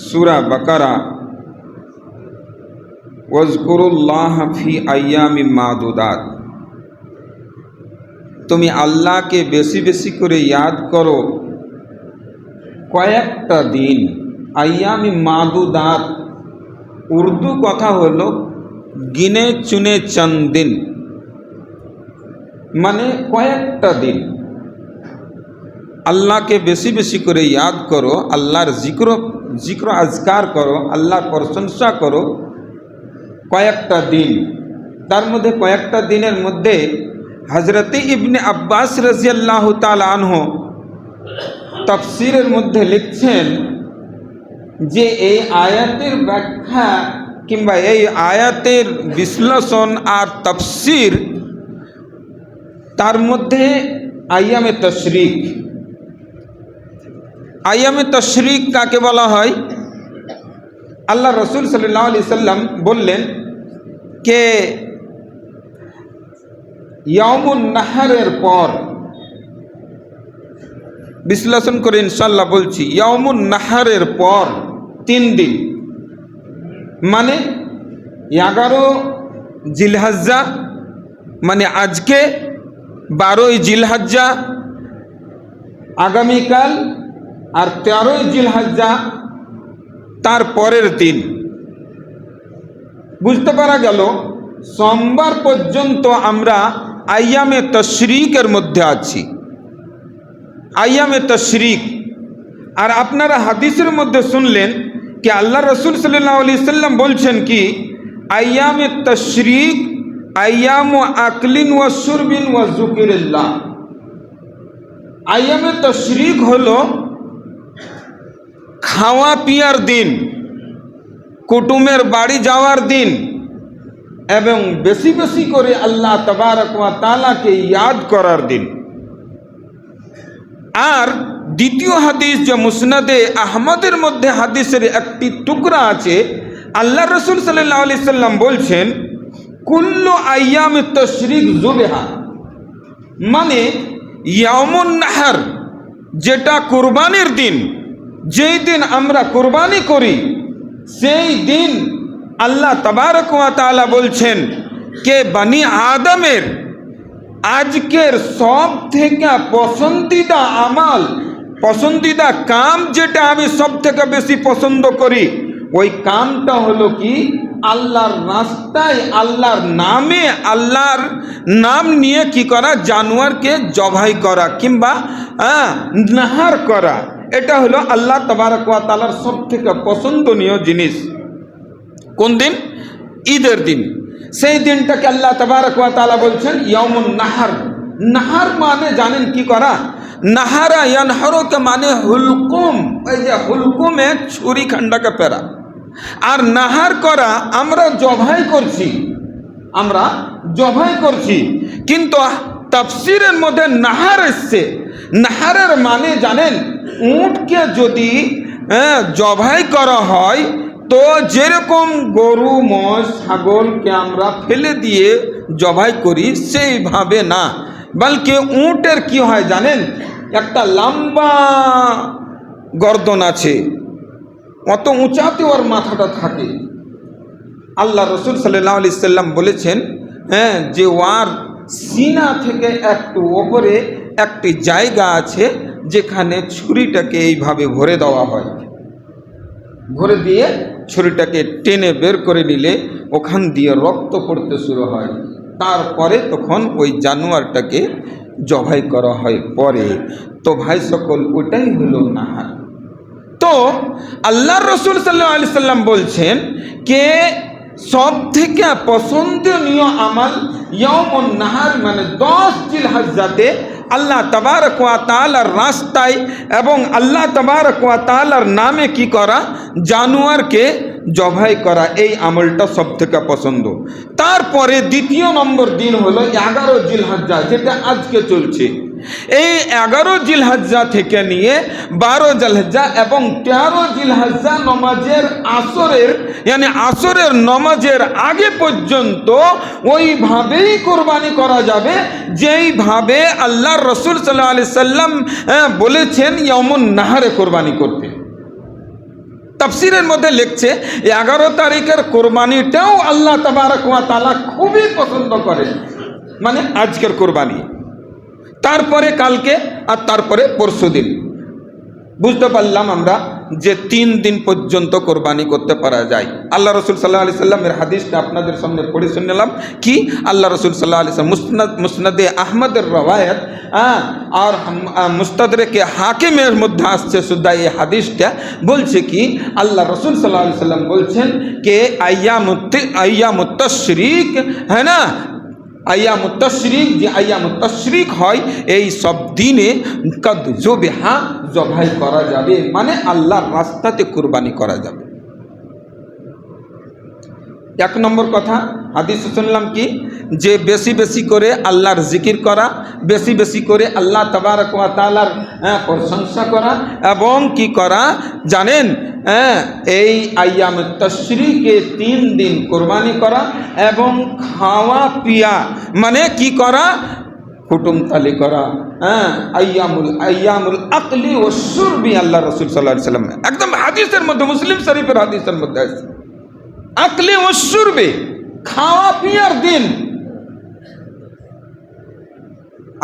সূরা বাকারা, ওয়াজকুরুল্লাহ ফি আইয়ামিম মাদুদাত, তুমি আল্লাহকে বেশি বেশি করে ইয়াদ করো কয়েকটা দিন। আইয়ামিম মাদুদাত উর্দু কথা হলো গিনে চুনে চন্দ দিন, মানে কয়েকটা দিন। আল্লাহকে বেশি বেশি করে ইয়াদ করো, আল্লাহর জিক্র আজকার করো, আল্লাহর প্রশংসা করো কয়েকটা দিন। তার মধ্যে কয়েকটা দিনের মধ্যে হযরত ইবনে আব্বাস রাদিয়াল্লাহু তাআলা আনহু তাফসীরের মধ্যে লিখছেন যে এই আয়াতের ব্যাখ্যা কিংবা এই আয়াতের বিশ্লেষণ আর তাফসীর, তার মধ্যে আইয়ামে তশরিক। আইয়ামে তশরিক কাকে বলা হয়? আল্লাহ রসুল সাল্লাল্লাহু আলাইহি সাল্লাম বললেন কে ইয়াউমুন নাহরের পর, বিশ্লেষণ করে ইনশাল্লাহ বলছি, ইয়াউমুন নাহরের পর 3 দিন, মানে 11 জিলহজ্জা, মানে আজকে 12ই জিলহজ্জা, আগামীকাল আর 13ই জিলহজ্জা, তার পরের দিন। বুঝতে পারা গেল সোমবার পর্যন্ত আমরা আইয়ামে তশরিকের মধ্যে আছি, আইয়ামে তশরিক। আর আপনারা হাদিসের মধ্যে শুনলেন कि अल्लाह रसूल सल्लल्लाहु अलैहि वसल्लम बोलছেন কি আইয়াম তশরিক আইয়াম আকলিন ওয়া শুরবিন ওয়া যুকিরিল্লাহ। আইয়াম তশরিক হলো খাওয়া পিয়ার দিন, কুটুমের বাড়ি যাওয়ার দিন এবং বেশি বেশি করে আল্লাহ তাবারক ওয়া তাআলাকে ইয়াদ করার দিন। আর দ্বিতীয় হাদিস যে মুসনাদে আহমদের মধ্যে হাদিসের একটি টুকরা আছে, আল্লাহ রসুল সাল্লাল্লাহু আলাইহি সাল্লাম বলছেন কুল্লু আইয়াম তশরিক যুবহা, মানে ইয়াউমুন নাহর যেটা কুরবানির দিন, যেই দিন আমরা কুরবানি করি সেই দিন আল্লাহ তাবারক ওয়া তাআলা বলছেন কে বনি আদমের আজকের সব থেকে পছন্দিদা আমাল, পছন্দিদা কাম যেটা আমি সব থেকে বেশি পছন্দ করি, ওই কামটা হলো কি আল্লাহর রাস্তায় আল্লাহর নামে, আল্লাহর নাম নিয়ে কি করা, জানোয়ারকে জবাই করা কিংবা নাহার করা। এটা হলো আল্লাহ তাবারক ওয়া তাআলার সব থেকে পছন্দনীয় জিনিস। কোন দিন? ঈদের দিন। সেই দিনটাকে আল্লাহ তাবারক ওয়া তাআলা বলছেন ইয়াউমুন নাহর। নাহার মানে জানেন কি করা? নাহারা ইয়ানহারু কে মানে হুলকুম, ওই যে হুলকুমে ছুরি খান্ডাকে পেরা। আর নাহার করা আমরা জবাই করছি, আমরা জবাই করছি, কিন্তু তাফসীরের মধ্যে নাহার এসছে। নাহারের মানে জানেন, উটকে যদি জবাই করা হয় তো যেরকম গরু মোষ ছাগলকে আমরা ফেলে দিয়ে জবাই করি সেইভাবে না, বলকি উটের কি হয় জানেন, একটা লম্বা গর্দন আছে, অত উঁচাতে ওর মাথাটা থাকে। আল্লাহ রসুল সাল্লাল্লাহু আলাইহি সাল্লাম বলেছেন যে ওর সিনা থেকে একটু ওপরে একটি জায়গা আছে যেখানে ছুরিটাকে এইভাবে ভরে দেওয়া হয়। ভরে দিয়ে ছুরিটাকে টেনে বের করে নিলে ওখান দিয়ে রক্ত পড়তে শুরু হয়, তারপরে তখন ওই জানোয়ারটাকে জবাই করা হয় পরে। তো ভাই সকল, ওটাই হলো নাহার। তো আল্লাহ রসুল সাল্লাল্লাহু আলাইহি সাল্লাম বলছেন কে সব থেকে পছন্দনীয় আমাল ইয়াউমুন নাহার, মানে 10 জিলহজ্জাতে আল্লাহ তাবারক ওয়া তাআলার রাস্তায় এবং আল্লাহ তাবারক ওয়া তাআলার নামে কি করা, জানোয়ারকে জবাই করা, এই আমলটা সব থেকে পছন্দ। তারপরে দ্বিতীয় নম্বর দিন হলো 11 জিলহজ্জা, যেটা আজকে চলছে। এই 11 জিলহজ্জা থেকে নিয়ে 12 জিলহজ্জা এবং 13 জিলহজ্জা নমাজের আসরের, মানে আসরের নমাজের আগে পর্যন্ত ওইভাবেই কোরবানি করা যাবে যেইভাবে আল্লাহর রসুল সাল্লাল্লাহু আলাইহি সাল্লাম বলেছেন ইয়াউমুন নাহরে কোরবানি করতে। তাফসীরের মধ্যে লিখছে 11 তারিখের কোরবানিটাও আল্লাহ তাবারক ওয়া তাআলা খুবই পছন্দ করেন, মানে আজকের কোরবানি, তারপরে কালকে, আর তারপরে পরশুদিন। বুঝতে পারলাম আমরা যে 3 দিন পর্যন্ত কোরবানি করতে পারা যায়। আল্লাহ রসুল সাল্লাল্লাহু আলাইহি সাল্লামের হাদিসটা আপনাদের সামনে পড়ে শুনলাম কি আল্লাহ রসুল সাল্লাল্লাহু আলাইহি সাল্লাম মুসনাদে আহমদের রওয়ায়াত আর মুস্তাদরেকে হাকিমের মধ্যে আসছে শুদ্ধ এই হাদিসটা, বলছে কি আল্লাহ রসুল সাল্লাল্লাহু আলাইহি সাল্লাম বলছেন কে আইয়ামুত তাশরিক, হ্যাঁ না, আইয়ামুত তাশরিক, যে আইয়ামুত তাশরিক হয় এই সব দিনে কদ যুবহা জবাই করা যাবে, মানে আল্লাহর রাস্তাতে কুরবানি করা যাবে। 1 নম্বর কথা হাদিসে শুনলাম কি যে বেশি বেশি করে আল্লাহর জিকির করা, বেশি বেশি করে আল্লাহ তাবারক ওয়া তাআলার প্রশংসা করা, এবং কি করা জানেন, এই আইয়ামুত তাশরিকে 3 দিন কোরবানি করা এবং খাওয়া পিয়া, মানে কি করা, কুটুমতালি করা, আইয়ামুল আকলি ও শুরবি। আল্লাহ রসুল সাল্লাল্লাহু আলাইহি সাল্লাম একদম হাদিসের মধ্যে, মুসলিম শরীফের হাদিসের মধ্যে আছে আকলি ও শুরবি, খাওয়া পিয়ার দিন।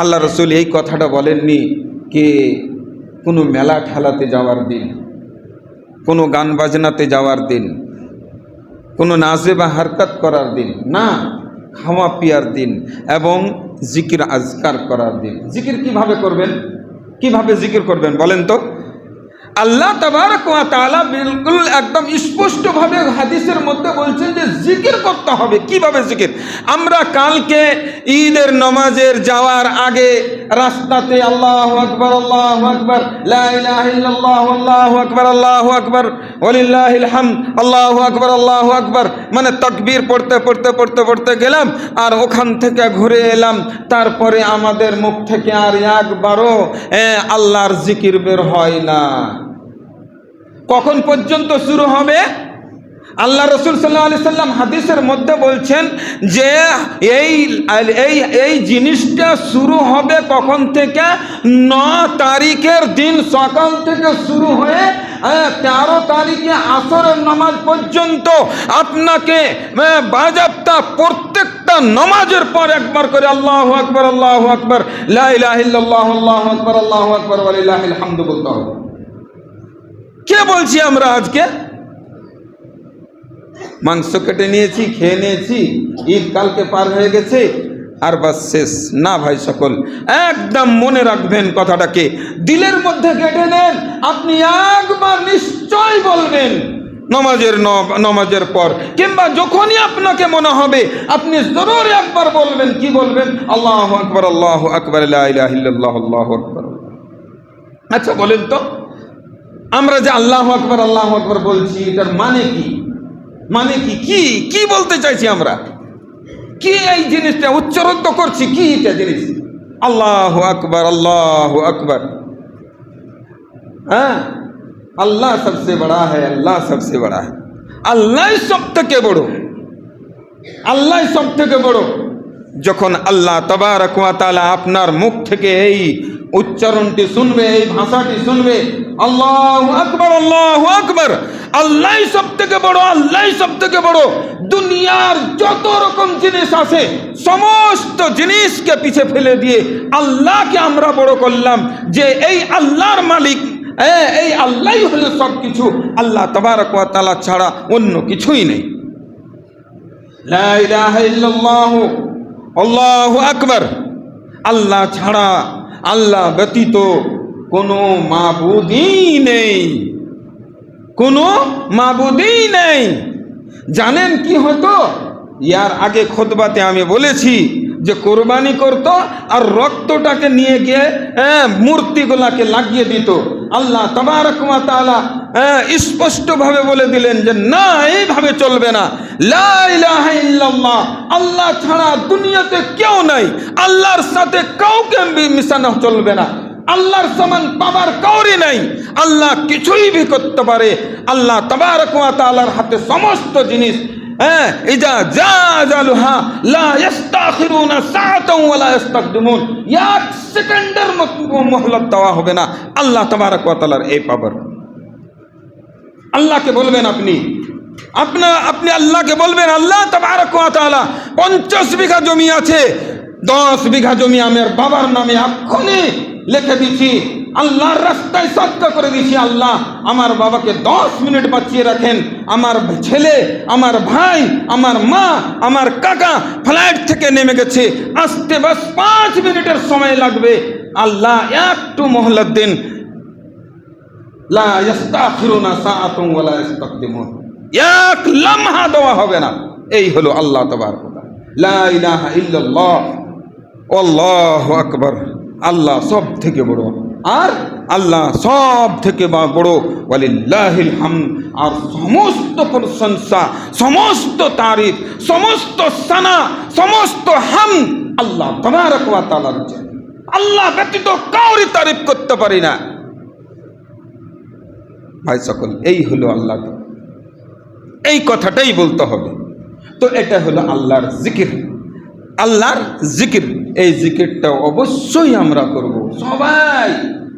আল্লাহ রসুল এই কথাটা বলেননি কি কোনো মেলা ঠেলাতে যাওয়ার দিন, কোনো গান বাজনাতে যাওয়ার দিন, কোনো নাজে বা হারকাত করার দিন না, খাওয়া পিয়ার দিন এবং জিকির আজকার করার দিন। জিকির কিভাবে করবেন, কিভাবে জিকির করবেন বলেন তো? আল্লাহ তাবারক ওয়া তাআলা বিলকুল একদম স্পষ্টভাবে হাদিসের মধ্যে বলছেন যে জিকির করতে হবে। কিভাবে জিকির? আমরা কালকে ঈদের নামাজের যাওয়ার আগে রাস্তাতে আল্লাহু আকবার লা ইলাহা ইল্লাল্লাহ আল্লাহু আকবার ওয়ালিল্লাহিল হামদ আল্লাহু আকবার, মানে তাকবীর পড়তে পড়তে পড়তে পড়তে গেলাম আর ওখান থেকে ঘুরে এলাম, তারপরে আমাদের মুখ থেকে আর একবারও আল্লাহর জিকির বের হয় না। কখন পর্যন্ত শুরু হবে? আল্লাহ রসুল সাল্লাল্লাহু আলাইহি সাল্লাম হাদিসের মধ্যে বলছেন যে এই জিনিসটা শুরু হবে কখন থেকে? 9 তারিখের দিন সকাল থেকে শুরু হয়ে 13 তারিখে আসরের নামাজ পর্যন্ত আপনাকে বাজাপ্তা প্রত্যেকটা নামাজের পর একবার করে আল্লাহু আকবার লা ইলাহা ইল্লাল্লাহ আল্লাহু আকবার ওয়ালিল্লাহিল হামদু বলতে হবে। কে বলছি আমরা আজকে? মাংস কেটে নিয়েছি, খেয়ে নিয়েছি, ঈদ কালকে পার হয়ে গেছে আর বাস শেষ না ভাই সকল, একদম মনে রাখবেন কথাটাকে, দিলের মধ্যে গেঁথে নেন। আপনি একবার নিশ্চয় বলবেন নামাজের পর, কিংবা যখনই আপনাকে মনে হবে আপনি জরুর একবার বলবেন। কি বলবেন? আল্লাহু আকবার লা ইলাহা ইল্লাল্লাহ আল্লাহু আকবার। আচ্ছা বলেন তো, আমরা যে আল্লাহু আকবার বলছি এটার মানে কি? মানে কি কি বলতে চাইছি আমরা? কি এই জিনিসটা উচ্চারণ তো করছি, কি এটা জিনিস? আল্লাহু আকবার, হ্যাঁ, আল্লাহ সবসে বড়া হ্যায়, আল্লাহ সবসে বড়া হ্যায়, আল্লাহ সব থেকে বড়, আল্লাহ সব থেকে বড়। যখন আল্লাহ তাবারক ওয়া তাআলা আপনার মুখ থেকে এই উচ্চারণটি শুনবে, এই ভাষাটি শুনবে, আল্লাহু আকবার, আল্লাহ সব থেকে বড়, আল্লাহ সব থেকে বড়। দুনিয়ার যত রকম জিনিস আছে সমস্ত জিনিসকে পিছে ফেলে দিয়ে আল্লাহকে আমরা বড় করলাম, যে এই আল্লাহর মালিক, এই আল্লাহ হলো সব কিছু, আল্লাহ তাবারক ওয়া তাআলা ছাড়া অন্য কিছুই নেই। লা ইলাহা ইল্লাল্লাহ আল্লাহু আকবার, আল্লাহ ছাড়া, আল্লাহ ব্যতীত কোনো মাবুদই নেই, কোনো মাবুদই নেই। জানেন কি হতো? ইয়ার আগে খুতবাতে আমি বলেছি যে কোরবানি করত আর রক্তটাকে নিয়ে গিয়ে মূর্তিগুলাকে লাগিয়ে দিত। আল্লাহ তাবারক ওয়া তাআলা স্পষ্টভাবে বলে দিলেন যে না, এইভাবে চলবে না। লা ইলাহা ইল্লাল্লাহ, আল্লাহ ছাড়া দুনিয়াতে কেউ নাই, আল্লাহর সাথে কাউকে মিশানো চলবে না, আল্লাহর সমান পাবার কাউরি নাই, আল্লাহ কিছুই ভি করতে পারে। আল্লাহ তাবারক ওয়া তাআলার হাতে সমস্ত জিনিস। ইজা জাজালুহা লা ইস্তাখিরুনা সাআতান ওয়া লা ইস্তাকদিমুন, এক সেকেন্ডের মহলত দেওয়া হবে না। আল্লাহ তাবারক ওয়া তাআলার এই পাওয়ার। আল্লাহকে বলবেন আপনি আল্লাহকে বলবেন, আল্লাহ তাবারক ওয়া তাআলা 50 বিঘা জমি আছে, 10 বিঘা জমি আমার বাবার নামে এক্ষুনি লিখে দিচ্ছি, আল্লাহর রাস্তায় সদকা করে দিচ্ছি। আল্লাহ আমার বাবাকে 10 মিনিট বাঁচিয়ে রাখেন। আমার ছেলে, আমার ভাই, আমার মা, আমার কাকা ফ্লাইট থেকে নেমে গেছে, আসতে বাস 5 মিনিটের সময় লাগবে। আল্লাহ একটু মোহলত দিন, লা ইস্তাখিরুনা সাআতুন ওয়া লা ইস্তাকদিমুন, এক লম্হা দেওয়া হবে না। এই হলো আল্লাহ তাবারক ওয়া তাআলা। লা ইলাহা ইল্লাল্লাহ, আল্লাহু আকবার। আল্লাহ সব থেকে বড়, আর আল্লাহ সব থেকে বড়, ওয়ালিল্লাহিল হামদ। আর সমস্ত প্রশংসা, সমস্ত তারিফ, সমস্ত সানা, সমস্ত হামদ আল্লাহ তাবারক ওয়া তাআলার জন্য। আল্লাহ ব্যতীত কাউরি তারিফ করতে পারি না। ভাই সকল, এই হলো আল্লাহ, এই কথাটাই বলতে হবে। তো এটা হলো আল্লাহর জিকির, আল্লাহর জিকির। এই জিকিরটা অবশ্যই আমরা করব, সবাই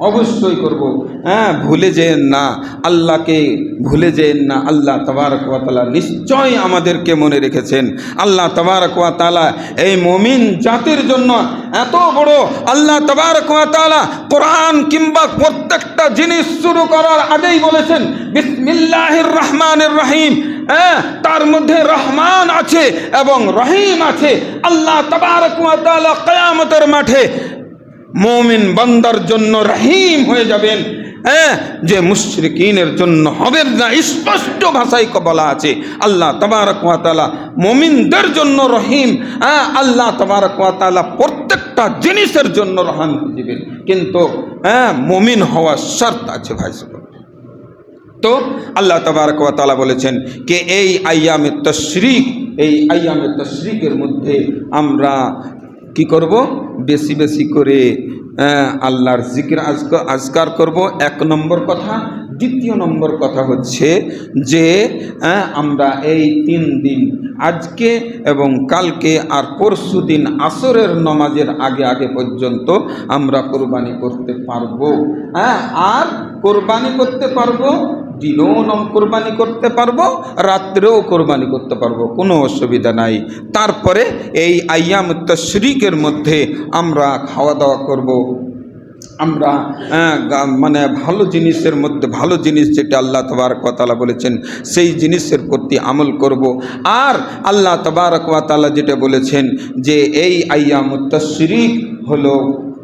অবশ্যই করব। হ্যাঁ, ভুলে যেন না, আল্লাহকে ভুলে যেন না। আল্লাহ তাবারক ওয়া তাআলা নিশ্চয় আমাদেরকে মনে রেখেছেন। আল্লাহ তাবারক ওয়া তাআলা এই মুমিন জাতির জন্য এত বড়। আল্লাহ তাবারক ওয়া তাআলা কোরআন কিংবা প্রত্যেকটা জিনিস শুরু করার আগেই বলেছেন বিসমিল্লাহির রহমানির রহিম। হ্যাঁ, তার মধ্যে রহমান আছে এবং রহিম আছে। আল্লাহ তাবারক ওয়া তাআলা কিয়ামতের মাঠে মুমিন বান্দার জন্য রহিম হয়ে যাবেন, হ্যাঁ, যে মুশরিকিনের জন্য হবেন না। স্পষ্ট ভাষায় বলা আছে আল্লাহ তাবারক ওয়া তাআলা মুমিনদের জন্য রহিম। হ্যাঁ, আল্লাহ তাবারক ওয়া তাআলা প্রত্যেকটা জিনিসের জন্য রহম দিবেন, কিন্তু হ্যাঁ, মুমিন হওয়ার শর্ত আছে ভাই সকল। তো আল্লাহ তাবারক ওয়া তাআলা বলেছেন যে এই আইয়ামে তশরিক, এই আইয়ামে তশরিকের মধ্যে আমরা কি করব? বেশি বেশি করে আল্লাহর জিকির আজকার করব, 1 নম্বর কথা। দ্বিতীয় নম্বর কথা হচ্ছে যে আমরা এই 3 দিন, আজকে এবং কালকে আর পরশু দিন আসরের নামাজের আগে পর্যন্ত আমরা কোরবানি করতে পারবো। হ্যাঁ, আর কোরবানি করতে পারবো, দিনও কোরবানি করতে পারবো, রাত্রেও কোরবানি করতে পারবো, কোনো অসুবিধা নাই। তারপরে এই আইয়াম তশরিকের মধ্যে আমরা খাওয়া দাওয়া করব, আমরা মানে ভালো জিনিসের মধ্যে ভালো জিনিস যেটা আল্লাহ তাবারক ওয়া তাআলা বলেছেন সেই জিনিসের প্রতি আমল করব। আর আল্লাহ তাবারক ওয়া তাআলা যেটা বলেছেন যে এই আইয়ামুত তাশরিক হলো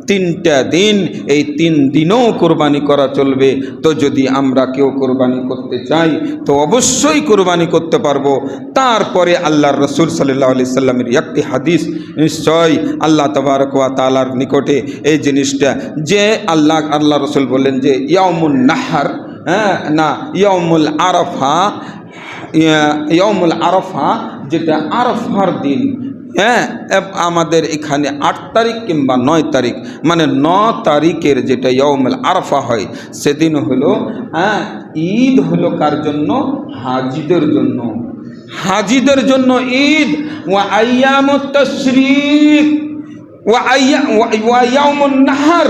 3টা দিন, এই 3 দিনও কোরবানি করা চলবে। তো যদি আমরা কেউ কোরবানি করতে চাই তো অবশ্যই কোরবানি করতে পারবো। তারপরে আল্লাহর রাসূল সাল্লাল্লাহু আলাইহি সাল্লামের একটি হাদিস নিশ্চয় আল্লাহ তাবারক ওয়া তাআলার নিকটে এই জিনিসটা যে আল্লাহ রাসূল বললেন যে ইয়াউমুন নাহর, হ্যাঁ না, ইয়াউমুল আরাফা, ইয়াউমুল আরাফা যেটা আরাফার দিন, হ্যাঁ, আমাদের এখানে 8 তারিখ কিংবা 9 তারিখ, মানে 9 তারিখের যেটা ইয়াউমুল আরাফা হয় সেদিন হলো ঈদ। হলো কার জন্য? হাজিদের জন্য, হাজিদের জন্য ঈদ। ওয়া আইয়ামুত তাশরিক ওয়া ইয়াউমুন নাহর,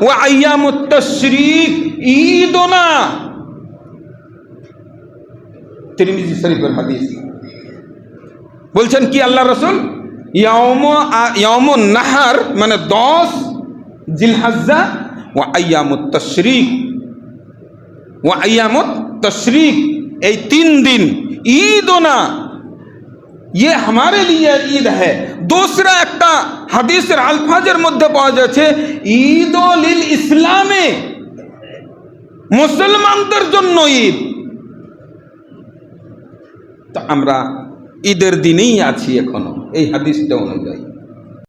ওয়া আইয়ামুত তাশরিক ঈদ না। তিরমিজি শরীফের হাদিস বলছেন কি আল্লাহ রাসূল, ইয়াউমুন নাহর মানে 10 জিলহজ্জা, ওয়া আইয়ামুত তাশরিক, ওয়া আইয়ামুত তাশরিক এই 3 दिन ईद होना ये हमारे लिए ईद है। दूसरा একটা হাদিসের আলফাজের মধ্যে পাওয়া যাচ্ছে ঈদুল ইসলামে, মুসলমানদের জন্য ঈদ। তো আমরা ঈদের দিনেই আছি এখনো এই হাদিসটা অনুযায়ী।